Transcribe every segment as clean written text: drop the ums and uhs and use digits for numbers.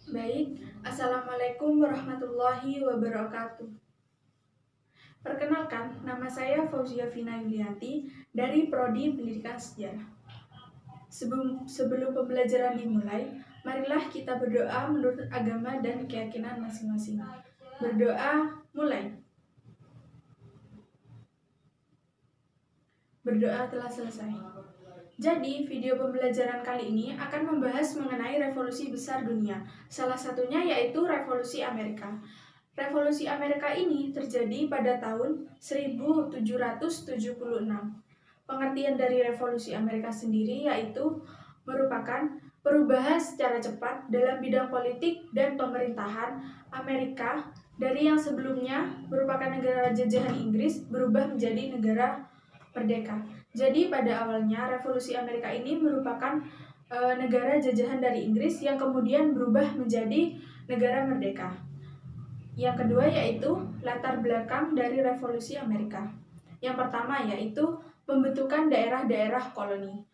Baik, Assalamualaikum warahmatullahi wabarakatuh. Perkenalkan, nama saya Fauzia Vina Yulianti dari Prodi Pendidikan Sejarah. Sebelum pembelajaran dimulai, marilah kita berdoa menurut agama dan keyakinan masing-masing. Berdoa, mulai. Berdoa telah selesai. Jadi, video pembelajaran kali ini akan membahas mengenai revolusi besar dunia. Salah satunya yaitu Revolusi Amerika. Revolusi Amerika ini terjadi pada tahun 1776. Pengertian dari Revolusi Amerika sendiri yaitu merupakan perubahan secara cepat dalam bidang politik dan pemerintahan Amerika dari yang sebelumnya merupakan negara jajahan Inggris berubah menjadi negara merdeka. Jadi pada awalnya Revolusi Amerika ini merupakan negara jajahan dari Inggris yang kemudian berubah menjadi negara merdeka. Yang kedua yaitu latar belakang dari Revolusi Amerika. Yang pertama yaitu pembentukan daerah-daerah koloni.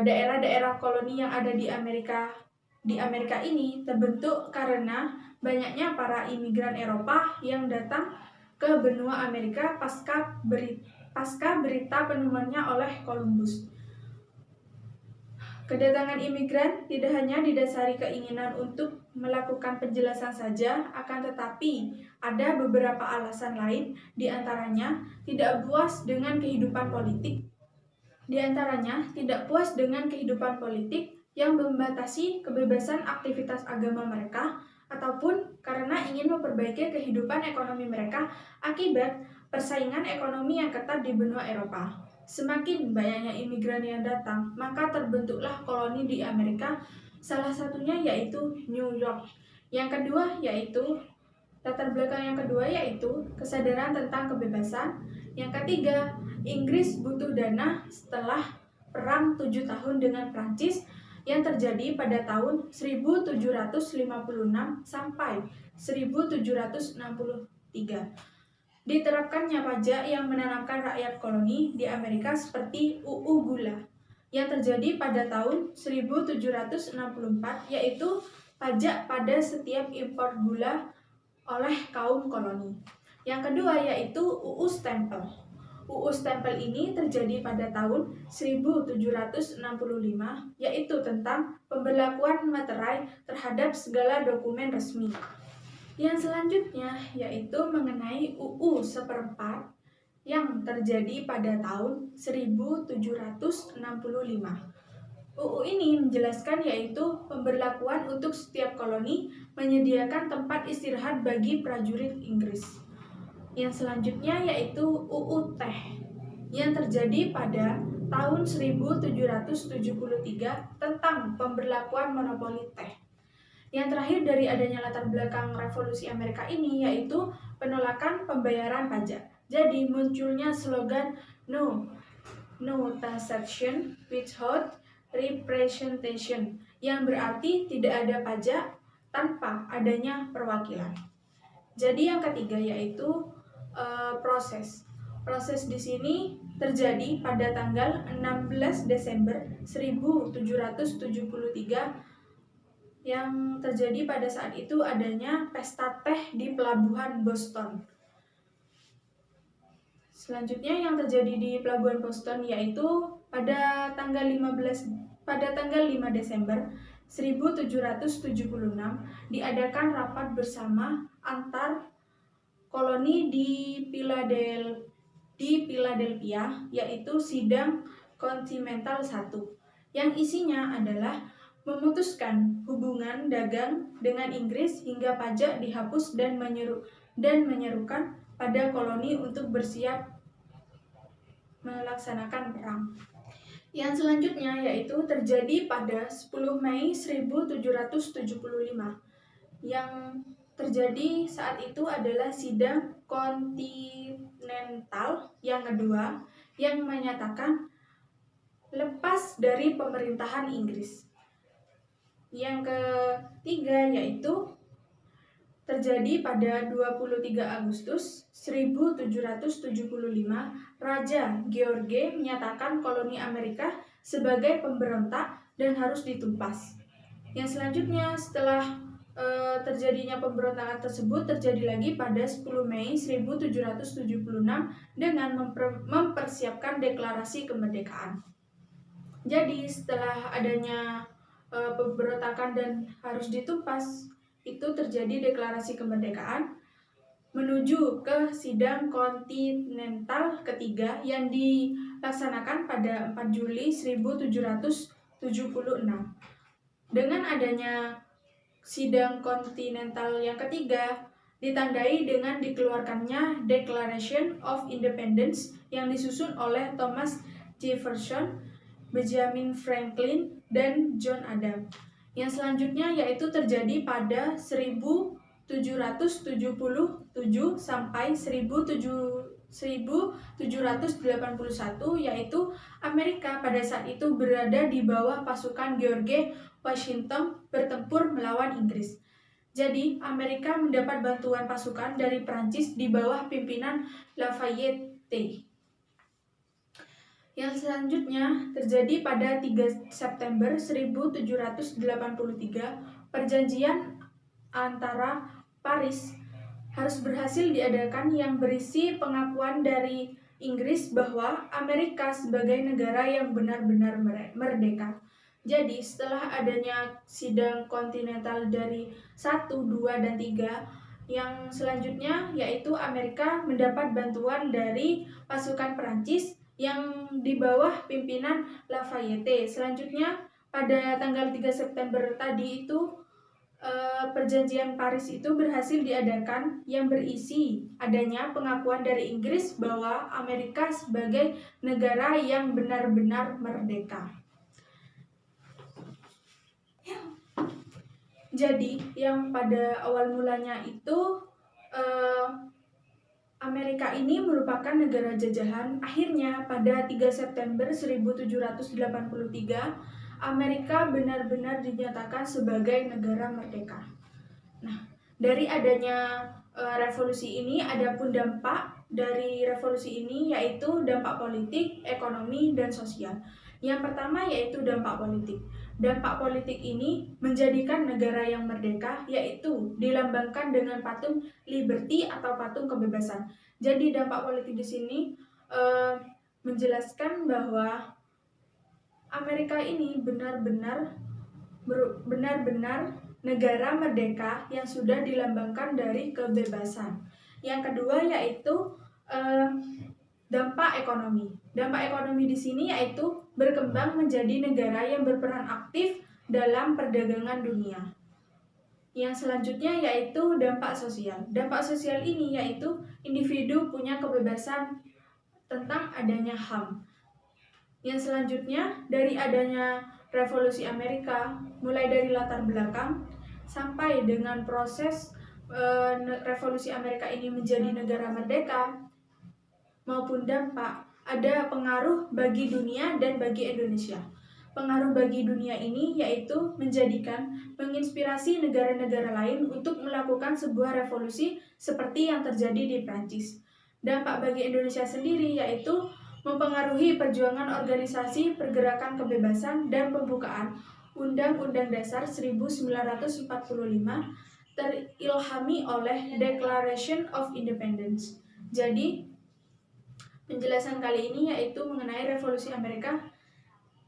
Daerah-daerah koloni yang ada di Amerika ini terbentuk karena banyaknya para imigran Eropa yang datang ke benua Amerika pasca berita penemuannya oleh Columbus. Kedatangan imigran tidak hanya didasari keinginan untuk melakukan penjelasan saja, akan tetapi ada beberapa alasan lain, diantaranya tidak puas dengan kehidupan politik. Yang membatasi kebebasan aktivitas agama mereka, ataupun karena ingin memperbaiki kehidupan ekonomi mereka akibat persaingan ekonomi yang ketat di benua Eropa. Semakin banyaknya imigran yang datang, maka terbentuklah koloni di Amerika, salah satunya yaitu New York. Latar belakang yang kedua yaitu kesadaran tentang kebebasan. Yang ketiga, Inggris butuh dana setelah perang 7 tahun dengan Prancis yang terjadi pada tahun 1756 sampai 1763. Diterapkannya pajak yang menanamkan rakyat koloni di Amerika seperti UU Gula yang terjadi pada tahun 1764, yaitu pajak pada setiap impor gula oleh kaum koloni. Yang kedua yaitu UU Stempel. UU Stempel ini terjadi pada tahun 1765, yaitu tentang pemberlakuan materai terhadap segala dokumen resmi. Yang selanjutnya yaitu mengenai UU Seperempat yang terjadi pada tahun 1765. UU ini menjelaskan yaitu pemberlakuan untuk setiap koloni menyediakan tempat istirahat bagi prajurit Inggris. Yang selanjutnya yaitu UU Teh yang terjadi pada tahun 1773 tentang pemberlakuan monopoli teh. Yang terakhir dari adanya latar belakang Revolusi Amerika ini yaitu penolakan pembayaran pajak. Jadi munculnya slogan No Taxation Without Representation, yang berarti tidak ada pajak tanpa adanya perwakilan. Jadi yang ketiga yaitu proses. Proses di sini terjadi pada tanggal 16 Desember 1773 yang terjadi pada saat itu adanya pesta teh di pelabuhan Boston. Selanjutnya yang terjadi di pelabuhan Boston yaitu pada tanggal 5 Desember 1776 diadakan rapat bersama antar koloni di Philadelphia, yaitu sidang Continental 1, yang isinya adalah memutuskan hubungan dagang dengan Inggris hingga pajak dihapus dan menyerukan pada koloni untuk bersiap melaksanakan perang. Yang selanjutnya yaitu terjadi pada 10 Mei 1775. Yang terjadi saat itu adalah sidang Continental yang kedua yang menyatakan lepas dari pemerintahan Inggris. Yang ketiga yaitu terjadi pada 23 Agustus 1775, Raja George menyatakan koloni Amerika sebagai pemberontak dan harus ditumpas. Yang selanjutnya setelah terjadinya pemberontakan tersebut terjadi lagi pada 10 Mei 1776 dengan mempersiapkan deklarasi kemerdekaan. Jadi setelah adanya pemberontakan dan harus ditumpas, itu terjadi deklarasi kemerdekaan menuju ke sidang kontinental ketiga yang dilaksanakan pada 4 Juli 1776. Dengan adanya sidang kontinental yang ketiga ditandai dengan dikeluarkannya Declaration of Independence yang disusun oleh Thomas Jefferson, Benjamin Franklin, dan John Adams. Yang selanjutnya yaitu terjadi pada 1777 sampai 1781, yaitu Amerika pada saat itu berada di bawah pasukan George Washington bertempur melawan Inggris. Jadi, Amerika mendapat bantuan pasukan dari Prancis di bawah pimpinan Lafayette. Yang selanjutnya terjadi pada 3 September 1783, perjanjian antara Paris harus berhasil diadakan yang berisi pengakuan dari Inggris bahwa Amerika sebagai negara yang benar-benar merdeka. Jadi setelah adanya sidang kontinental dari 1, 2, dan 3, yang selanjutnya yaitu Amerika mendapat bantuan dari pasukan Perancis yang di bawah pimpinan Lafayette. Selanjutnya pada tanggal 3 September tadi itu perjanjian Paris itu berhasil diadakan yang berisi adanya pengakuan dari Inggris bahwa Amerika sebagai negara yang benar-benar merdeka. Jadi yang pada awal mulanya itu Amerika ini merupakan negara jajahan. Akhirnya pada 3 September 1783 Amerika benar-benar dinyatakan sebagai negara merdeka. Nah, dari adanya revolusi ini adapun dampak dari revolusi ini yaitu dampak politik, ekonomi, dan sosial. Yang pertama yaitu dampak politik. Dampak politik ini menjadikan negara yang merdeka yaitu dilambangkan dengan patung liberty atau patung kebebasan. Jadi dampak politik di sini menjelaskan bahwa Amerika ini benar-benar negara merdeka yang sudah dilambangkan dari kebebasan. Yang kedua yaitu dampak ekonomi. Dampak ekonomi di sini yaitu berkembang menjadi negara yang berperan aktif dalam perdagangan dunia. Yang selanjutnya yaitu dampak sosial. Dampak sosial ini yaitu individu punya kebebasan tentang adanya HAM. Yang selanjutnya dari adanya revolusi Amerika, mulai dari latar belakang sampai dengan proses revolusi Amerika ini menjadi negara merdeka maupun dampak, ada pengaruh bagi dunia dan bagi Indonesia. Pengaruh bagi dunia ini yaitu menginspirasi negara-negara lain untuk melakukan sebuah revolusi seperti yang terjadi di Prancis. Dampak bagi Indonesia sendiri yaitu mempengaruhi perjuangan organisasi pergerakan kebebasan dan pembukaan Undang-Undang Dasar 1945 terilhami oleh Declaration of Independence. Jadi, penjelasan kali ini yaitu mengenai revolusi Amerika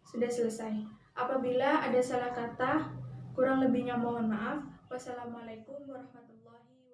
sudah selesai. Apabila ada salah kata, kurang lebihnya mohon maaf. Wassalamualaikum warahmatullahi wabarakatuh.